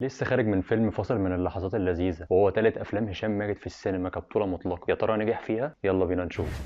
لسه خارج من فيلم فاصل من اللحظات اللذيذة، وهو تالت أفلام هشام ماجد في السينما كبطولة مطلقة. يا ترى نجح فيها؟ يلا بينا نشوف.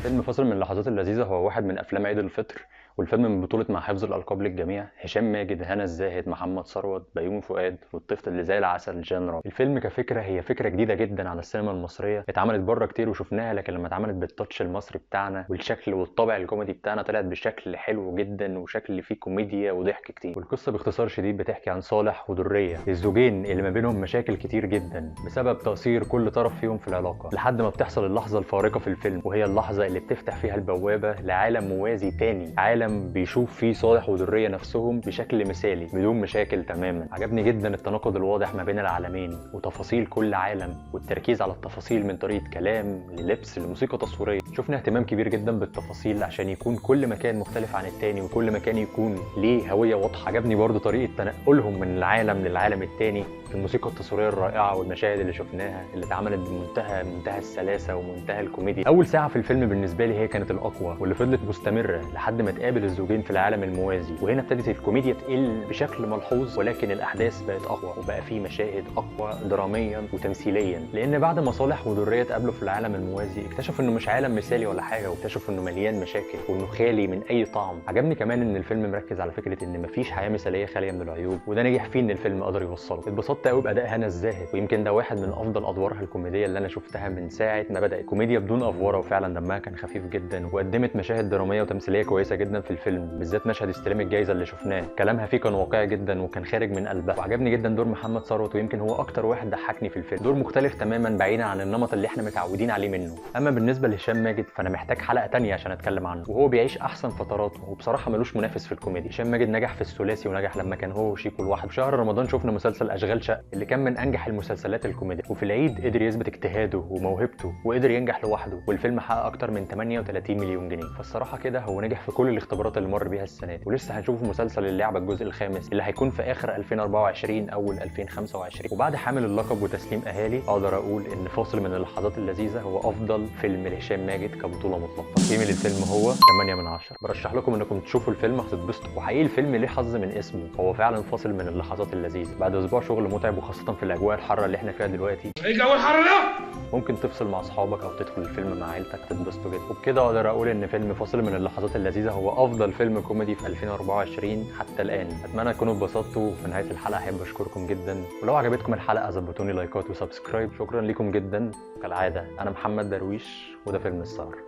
فيلم فاصل من اللحظات اللذيذة هو واحد من أفلام عيد الفطر، والفيلم من بطولة مع حفظ الألقاب للجميع هشام ماجد، هنا الزاهد، محمد ثروت، بيومي فؤاد، والطفل اللي زي العسل جان رابي. الفيلم كفكرة هي فكرة جديدة جدا على السينما المصرية، اتعملت بره كتير وشفناها، لكن لما اتعملت بالتاتش المصري بتاعنا والشكل والطابع الكوميدي بتاعنا طلعت بشكل حلو جدا وشكل فيه كوميديا وضحك كتير. والقصة باختصار شديد بتحكي عن صالح ودرية، الزوجين اللي ما بينهم مشاكل كتير جدا بسبب تقصير كل طرف فيهم في العلاقة، لحد ما بتحصل اللحظة الفارقة في الفيلم، وهي اللحظة اللي بتفتح فيها البوابة لعالم موازي تاني، عالم بيشوف فيه صالح ودرية نفسهم بشكل مثالي بدون مشاكل تماما. عجبني جدا التناقض الواضح ما بين العالمين وتفاصيل كل عالم، والتركيز على التفاصيل من طريقة كلام للبس لموسيقى تصويرية. شفنا اهتمام كبير جدا بالتفاصيل عشان يكون كل مكان مختلف عن التاني، وكل مكان يكون ليه هوية واضحة. عجبني برضو طريقة تنقلهم من العالم للعالم التاني في الموسيقى التصويرية الرائعة والمشاهد اللي شفناها اللي اتعملت بمنتهى السلاسة ومنتهى الكوميديا. أول ساعة في الفيلم بالنسبة لي هي كانت الأقوى، واللي فضلت مستمرة لحد ما تقابل الزوجين في العالم الموازي، وهنا ابتدت الكوميديا تقل بشكل ملحوظ، ولكن الأحداث بقت أقوى وبقى في مشاهد أقوى دراميا وتمثيليا، لأن بعد ما صالح ودرية اتقابلوا في العالم الموازي اكتشفوا إنه مش عالم مثالي ولا حاجة، واكتشفوا إنه مليان مشاكل وإنه خالي من أي طعم. عجبني كمان إن الفيلم مركز على فكرة إن مفيش حياة مثالية خالية من العيوب، وده نجح فيه إن الفيلم قدر يوصله. اتبسطت قوي بأداء هنا الزاهد، ويمكن ده واحد من أفضل أدوارها الكوميدية اللي أنا شفتها من ساعة ما بدأت، كوميديا بدون أفوارة، وفعلا دمها كان خفيف جدا، وقدمت مشاهد درامية وتمثيلية كويسة جدا في الفيلم، بالذات مشهد استلام الجايزة اللي شفناه، كلامها فيه كان واقعي جدا وكان خارج من قلبها. وعجبني جدا دور محمد ثروت، ويمكن هو أكتر واحد ضحكني في الفيلم، دور مختلف تماما بعيدا عن النمط اللي احنا متعودين عليه منه. أما بالنسبة لهشام ماجد فأنا محتاج حلقة تانية عشان أتكلم عنه، وهو بيعيش أحسن فتراته، وبصراحة ملوش منافس في الكوميديا. هشام ماجد نجح في الثلاثي ونجح لما كان هو وشيكو لوحده. في شهر رمضان شفنا مسلسل أشغال شقة اللي كان من أنجح المسلسلات الكوميديا، وفي العيد قدر يثبت اجتهاده وموهبته وقدر ينجح لوحده، والفيلم حقق أكتر من 38 مليون جنيه. فالصراحة كده هو نجح في كل الاختبارات اللي مر بيها السنة دي، ولسه هنشوفه مسلسل اللعبة الجزء الخامس اللي هيكون في آخر 2024 أول 2025. وبعد حامل اللقب وتسليم أهالي أقدر أقول إن فاصل من اللحظات اللذيذة هو أفضل فيلم لهشام ماجد كبطولة مطلقة. تقييمي للفيلم هو 8 من 10. برشح لكم إنكم تشوفوا الفيلم هتتبسطوا، وحقيقي الفيلم ليه حظ من اسمه، هو فعلا فاصل من اللحظات اللذيذة. بعد أسبوع شغل متعب وخاصة في الأجواء الحارة اللي احنا فيها دلوقتي، ايه الجو الحر ده؟ ممكن تفصل مع اصحابك او تدخل الفيلم مع عيلتك تتبسطوا جدا. وبكده اقدر اقول ان فيلم فاصل من اللحظات اللذيذه هو افضل فيلم كوميدي في 2024 حتى الان. اتمنى تكونوا اتبسطتوا، وفي نهايه الحلقه احب اشكركم جدا، ولو عجبتكم الحلقه ظبطوني لايكات وسبسكرايب. شكرا لكم جدا. كالعاده انا محمد درويش، وده فيلم السهر.